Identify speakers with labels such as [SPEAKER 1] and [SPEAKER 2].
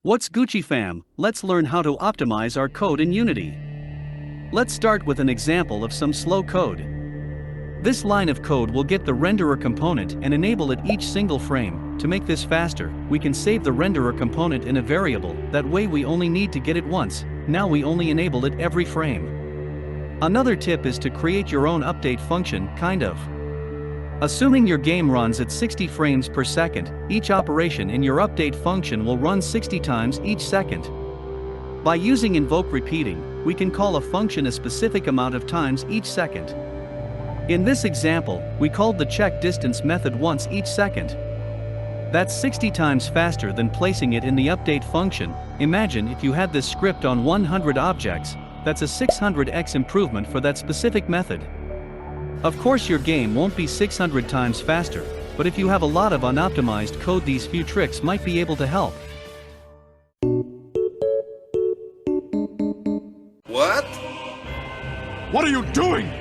[SPEAKER 1] What's Gucci fam? Let's learn how to optimize our code in Unity. Let's start with an example of some slow code. This line of code will get the renderer component and enable it each single frame. To make this faster, we can save the renderer component in a variable, that way we only need to get it once, now we only enable it every frame. Another tip is to create your own update function, kind of. Assuming your game runs at 60 frames per second, each operation in your update function will run 60 times each second. By using invoke repeating, we can call a function a specific amount of times each second. In this example, we called the check distance method once each second. That's 60 times faster than placing it in the update function. Imagine if you had this script on 100 objects, that's a 600x improvement for that specific method. Of course your game won't be 600 times faster, but if you have a lot of unoptimized code, these few tricks might be able to help.
[SPEAKER 2] What?
[SPEAKER 3] What are you doing?